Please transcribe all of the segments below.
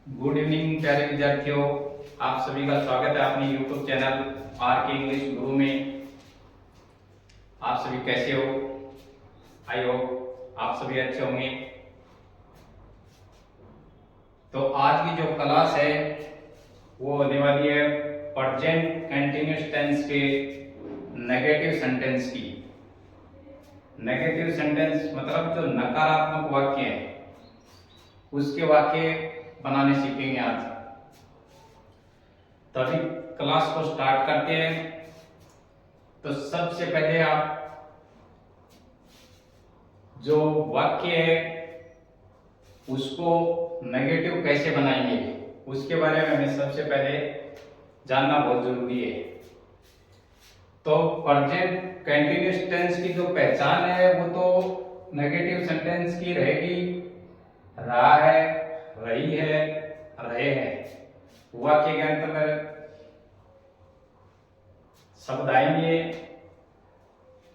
Good evening प्यारे विद्यार्थियों, आप सभी का स्वागत है अपने यूट्यूब चैनल आर के इंग्लिश गुरु में। आप सभी कैसे हो? आई होप आप सभी अच्छे होंगे। तो आज की जो क्लास है वो होने वाली है प्रेजेंट कंटिन्यूअस टेंस के नेगेटिव सेंटेंस की। नेगेटिव सेंटेंस मतलब जो नकारात्मक वाक्य है उसके वाक्य बनाने सीखेंगे आज। तो अभी क्लास को स्टार्ट करते हैं। तो सबसे पहले आप जो वाक्य है उसको नेगेटिव कैसे बनाएंगे उसके बारे में हमें सबसे पहले जानना बहुत जरूरी है। तो प्रेजेंट कंटिन्यूअस टेंस की जो पहचान है वो तो नेगेटिव सेंटेंस की रहेगी। रहा है, रही है, रहे हैं। वाक्य के अंत में शब्द आएंगे।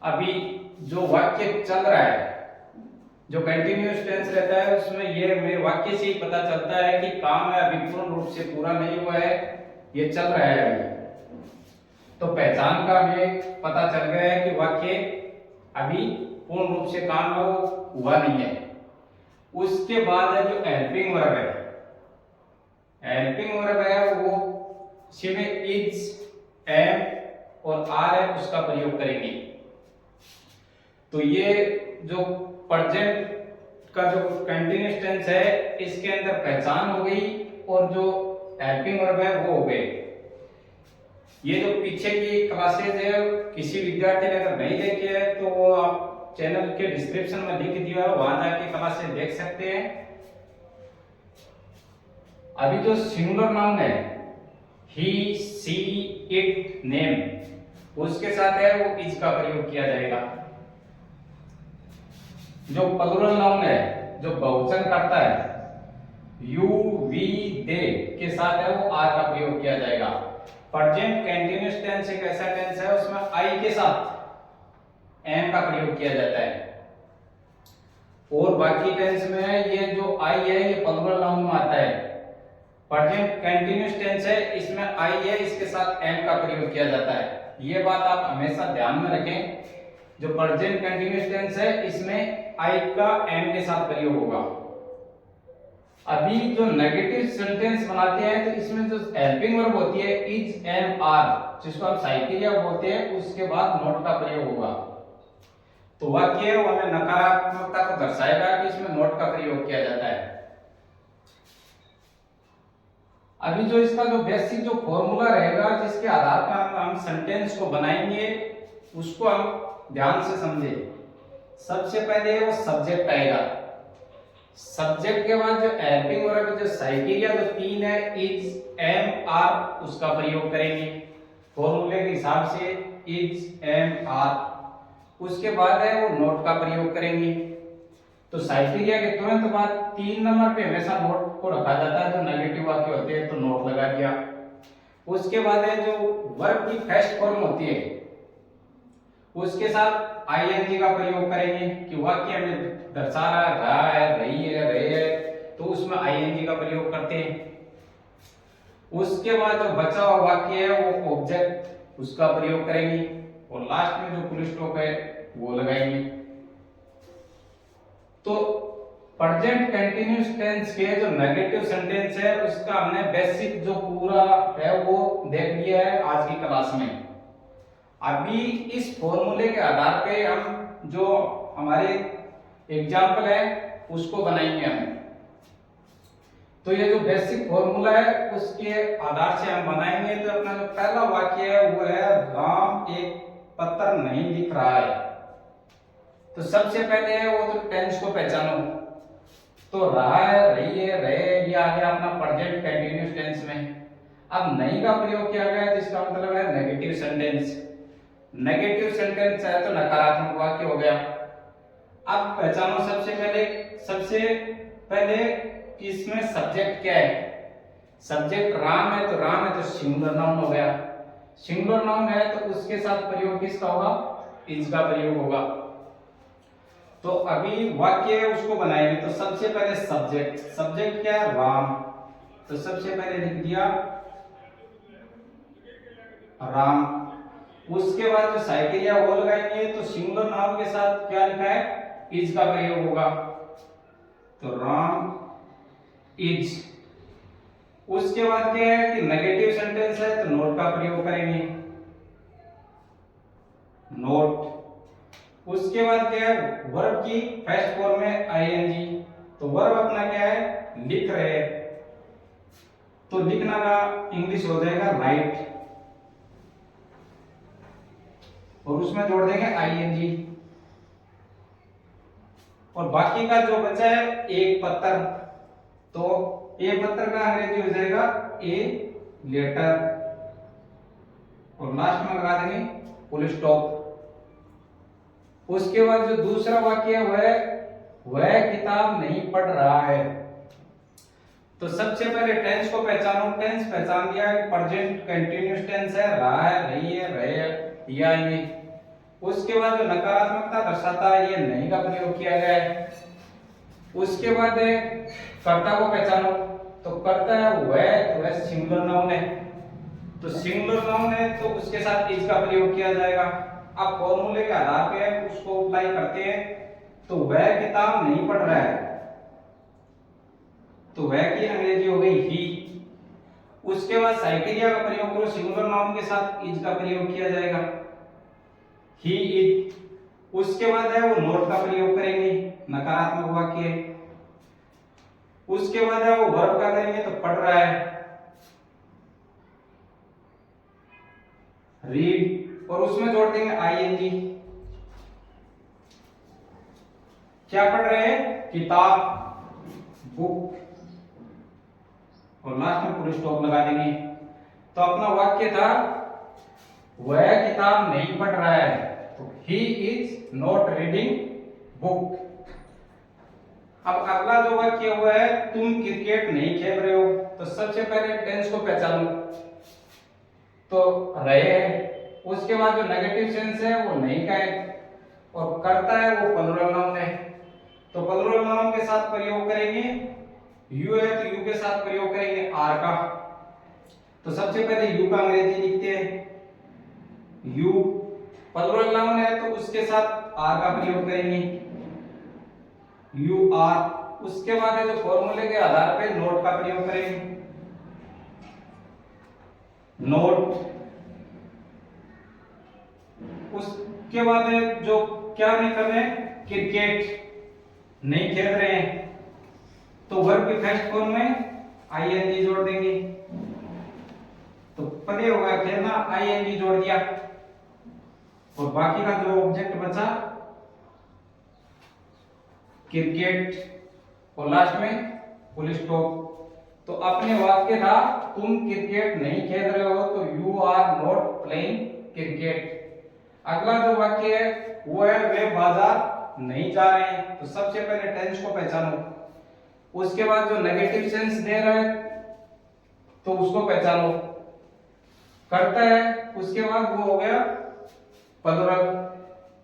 अभी जो वाक्य चल रहा है, जो कंटिन्यूअस टेंस रहता है, उसमें ये हमें वाक्य से ही पता चलता है कि काम है अभी पूर्ण रूप से पूरा नहीं हुआ है, ये चल रहा है अभी। तो पहचान का हमें पता चल गया है कि वाक्य अभी पूर्ण रूप से काम हुआ नहीं है। उसके बाद है जो हेल्पिंग वर्ब है, हेल्पिंग वर्ब है वो सिर्फ इज, एम और आर है उसका प्रयोग करेंगे। तो ये जो प्रेजेंट का जो कंटिन्यूअस टेंस है इसके अंदर पहचान हो गई और जो हेल्पिंग वर्ब है वो हो गए। ये जो पीछे की क्लासेज है किसी विद्यार्थी ने अगर नहीं देखी है तो वो आप चैनल के डिस्क्रिप्शन में लिख दिया है, वहां जाके क्लासेज देख सकते हैं। अभी जो सिंगुलर नाउन है ही, सी, इट, नेम उसके साथ है वो इज का प्रयोग किया जाएगा। जो प्लूरल नाउन है जो बहुवचन करता है यू, वी, दे के साथ है वो आर का प्रयोग किया जाएगा। प्रेजेंट कंटीन्यूअस टेंस एक ऐसा टेंस है उसमें आई के साथ एम का प्रयोग किया जाता है। और बाकी टेंस में ये जो आई है ये प्लूरल नाउन में आता है। प्रेजेंट कंटीन्यूअस टेंस है इसमें आई है, इसके साथ एम का प्रयोग किया जाता है। ये बात आप हमेशा ध्यान में रखें। जो प्रेजेंट कंटीन्यूअस टेंस है इसमें आई का एम के साथ प्रयोग होगा। अभी जो नेगेटिव सेंटेंस बनाते हैं तो इसमें जो हेल्पिंग वर्ब होती है इज, एम, आर जिसको हम साइकिलिया बोलते हैं उसके बाद नोट का प्रयोग होगा। तो वाक्य वो हमें नकारात्मकता को दर्शाएगा कि इसमें नोट का प्रयोग किया जाता है। अभी जो इसका जो बेसिक जो फॉर्मूला रहेगा जिसके आधार पर हम सेंटेंस को बनाएंगे उसको हम ध्यान से समझें। सबसे पहले वो सब्जेक्ट आएगा। सब्जेक्ट के बाद जो हेल्पिंग वर्ब जो साइकिलिया जो तीन है इज, एम, आर उसका प्रयोग करेंगे फॉर्मूले के हिसाब से इज, एम, आर। उसके बाद है वो नोट का प्रयोग करेंगे। तो साइकिलिया के तुरंत बाद 3 नंबर पे हमेशा नोट को रखा जाता है। जो नेगेटिव वाक्य होते हैं तो नोट लगा दिया। उसके बाद है जो वर्ब की फर्स्ट फॉर्म होती है उसके साथ आईएनजी का प्रयोग करेंगे कि वाक्य हमें दर्शा रहा है, रही है, रहे है, तो उसमें आईएनजी का प्रयोग करते हैं। उसके बाद जो बचा हुआ वाक्य है वो ऑब्जेक्ट उसका प्रयोग करेंगे और लास्ट में जो फुल स्टॉप है वो लगाएंगे। तो प्रेजेंट कंटीन्यूअस टेंस के जो नेगेटिव सेंटेंस है उसका हमने बेसिक जो पूरा है वो देख लिया है आज की क्लास में। अभी इस फॉर्मूले के आधार पे हम जो हमारे एग्जाम्पल है उसको बनाएंगे हम। तो ये जो बेसिक फॉर्मूला है उसके आधार से हम बनाएंगे। तो अपना जो पहला वाक्य है वो है राम एक पत्र नहीं लिख रहा है। तो सबसे पहले है वो तो टेंस को पहचानो। तो रहा है, रही है, रहे ये आ गया अपना प्रेजेंट कंटीन्यूअस टेंस में। अब नहीं का प्रयोग किया गया जिसका मतलब है नेगेटिव सेंटेंस। नेगेटिव सेंटेंस है तो नकारात्मक वाक्य हो गया। अब पहचानो सबसे पहले कि इसमें सब्जेक्ट क्या है। सब्जेक्ट राम है तो सिंगुलर नाउन हो गया। सिंगुलर नाउन है तो उसके साथ प्रयोग किसका होगा, इज का प्रयोग होगा। तो अभी वाक्य उसको बनाएंगे। तो सबसे पहले सब्जेक्ट क्या है, राम। तो सबसे पहले लिख दिया राम। उसके बाद जो साइकिलिया वो लगाएंगे तो सिंगुलर नाउन के साथ क्या लिखा है, इज का प्रयोग होगा, तो राम इज। उसके बाद क्या है कि नेगेटिव सेंटेंस है तो नोट का प्रयोग करेंगे, नोट। उसके बाद क्या है, वर्ब की फर्स्ट फॉर्म में आईएनजी, तो वर्ब अपना क्या है, लिख रहे, तो लिखना का इंग्लिश हो जाएगा राइट, और उसमें जोड़ देंगे आईएनजी। और बाकी का जो बचा है एक पत्थर, तो एक पत्थर का अंग्रेजी हो जाएगा ए लेटर, और लास्ट में लगा देंगे फुल स्टॉप। उसके बाद जो दूसरा वाक्य है वह किताब नहीं पढ़ रहा है, तो सबसे पहले टेंस को पहचानो। टेंस पहचान दिया है, प्रेजेंट कंटीन्यूअस टेंस है, रहा है, रही है, रहे या ये। उसके बाद जो नकारात्मकता दर्शाता है ये नहीं का प्रयोग किया गया है। उसके बाद कर्ता को पहचानो, तो कर्ता है वह, तो वह सिंगुलर नाउन है, तो सिंगुलर नाउन है तो उसके साथ इज का प्रयोग किया जाएगा। अब फॉर्मूले के आधार पे उसको अप्लाई करते हैं, तो वह किताब नहीं पढ़ रहा है, तो वह की अंग्रेजी हो गई ही। उसके बाद साइकिलिया का प्रयोग करो, सिंगुलर नाउन के साथ इज का प्रयोग किया जाएगा, ही इट। उसके बाद है वो नोट का प्रयोग करेंगे, नकारात्मक वाक्य। उसके बाद है वो वर्ब का करेंगे, तो पढ़ रहा है, रीड, और उसमें जोड़ देंगे आईएनजी। क्या पढ़ रहे हैं, किताब, बुक, और लास्ट में पूरी स्टॉप लगा देंगे। तो अपना वाक्य था वह किताब नहीं पढ़ रहा है, तो he is not reading book. अब अगला जो वाक्य हुआ है तुम क्रिकेट नहीं खेल रहे हो, तो सबसे पहले टेंस को पहचानो, तो रहे है। उसके बाद जो नेगेटिव सेंस है वो नहीं का है, और करता है वो प्लूरल नाउन है, तो प्लूरल नाउन के साथ प्रयोग करेंगे, यू है तो यू के साथ प्रयोग करेंगे आर का। तो सबसे पहले यू का अंग्रेजी लिखते हैं, यू प्लूरल नाउन है तो उसके साथ आर का प्रयोग करेंगे, यू आर। उसके बाद है जो फॉर्मूले के आधार पे नोट का प्रयोग करेंगे, नोट। उसके बाद है जो क्या नहीं कर रहे हैं, क्रिकेट नहीं खेल रहे हैं, तो वर्ब की फर्स्ट फॉर्म में आईएनजी जोड़ देंगे, तो प्ले होगा खेलना, आईएनजी जोड़ दिया, और बाकी का जो ऑब्जेक्ट बचा क्रिकेट, और लास्ट में फुल स्टॉप। तो अपने वाक्य था तुम क्रिकेट नहीं खेल रहे हो, तो you are not playing cricket. अगला जो वाक्य है वो है वे बाजार नहीं जा रहे हैं, तो सबसे पहले टेंस को पहचानो। उसके बाद जो नेगेटिव सेंस दे रहा है तो उसको पहचानो, करता है, उसके बाद वो हो गया प्लूरल,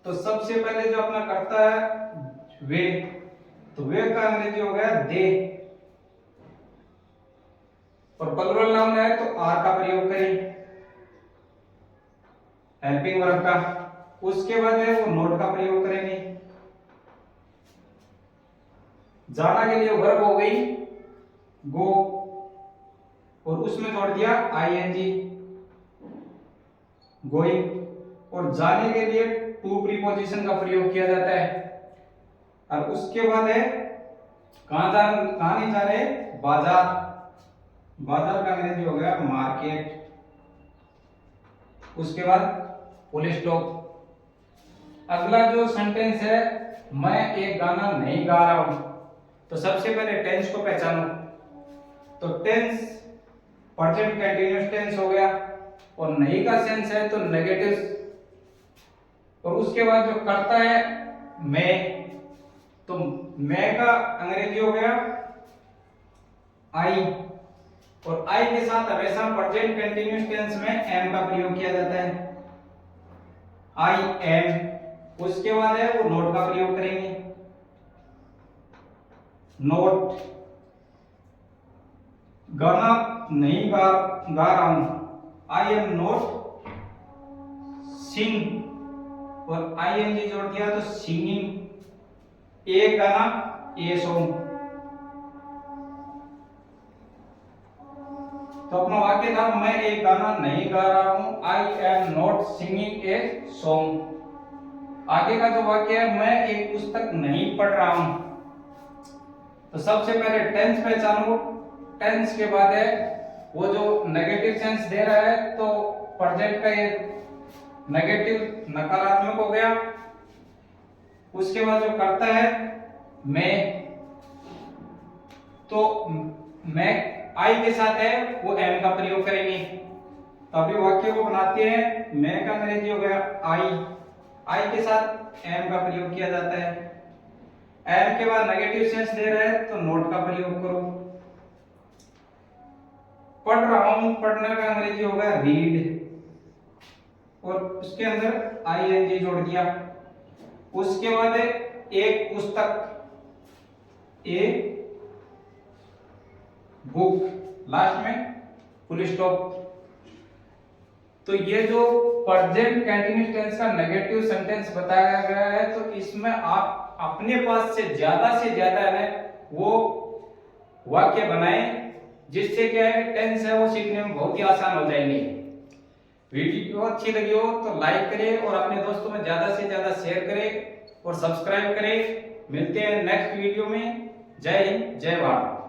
तो सबसे पहले जो अपना करता है वे, तो वे का अंग्रेजी हो गया दे, और प्लूरल नाउन है तो आर का प्रयोग करें, हेल्पिंग वर्ब का। उसके बाद है वो नोट का प्रयोग करेंगे, जाना के लिए वर्ब हो गई गो, और उसमें जोड़ दिया आईएनजी, गोइंग। और जाने के लिए टू प्रीपोजिशन का प्रयोग किया जाता है। और उसके बाद है कहां नहीं जा रहे, बाजार, बाजार का अंग्रेजी हो गया मार्केट। उसके बाद फुल स्टॉप। अगला जो सेंटेंस है मैं एक गाना नहीं गा रहा हूं, तो सबसे पहले टेंस को पहचानो, तो टेंस प्रेजेंट कंटीन्यूअस टेंस हो गया, और नहीं का सेंस है तो नेगेटिव, और उसके बाद जो करता है मैं, तो मैं का अंग्रेजी हो गया आई, और आई के साथ हमेशा प्रेजेंट कंटीन्यूअस टेंस में एम का प्रयोग किया जाता है, आई एम। उसके बाद है वो नोट का प्रयोग करेंगे, नोट। गाना नहीं गा रहा हूं, आई एम नॉट सिंग और आईएनजी जोड़ दिया तो सिंगिंग, ए गाना ए सॉन्ग। तो अपना वाक्य था मैं एक गाना नहीं गा रहा हूं, I am not singing a song. आगे का जो वाक्य है मैं एक पुस्तक नहीं पढ़ रहा हूं। तो सबसे पहले टेंस पहचानो। टेंस के बाद है वो जो नेगेटिव सेंस दे रहा है तो प्रेजेंट का ये नेगेटिव नकारात्मक हो गया। उसके बाद जो करता है मैं, तो मैं आई के साथ है वो एम का प्रयोग करेंगे। तो अभी वाक्य को बनाते हैं। मैं का अंग्रेजी हो गया आई के साथ एम का प्रयोग किया जाता है। एम के बाद नेगेटिव सेंस दे रहा है तो नोट का प्रयोग करो। पढ़ रहा हूं, पढ़ने का अंग्रेजी होगा रीड और उसके अंदर आईएनजी जोड़ दिया। उसके बाद है एक पुस्तक, ए बुक, लास्ट में फुल स्टॉप। तो ये जो प्रेजेंट कंटीन्यूअस टेंस का नेगेटिव सेंटेंस बताया गया है, तो इसमें आप अपने पास से ज्यादा है वो वाक्य बनाएं, जिससे क्या है टेंस है वो सीखने में बहुत ही आसान हो जाएंगे। वीडियो अच्छी लगी हो तो लाइक करें और अपने दोस्तों में ज्यादा से ज्यादा शेयर करें और सब्सक्राइब करें। मिलते हैं नेक्स्ट वीडियो में। जय हिंद, जय भारत।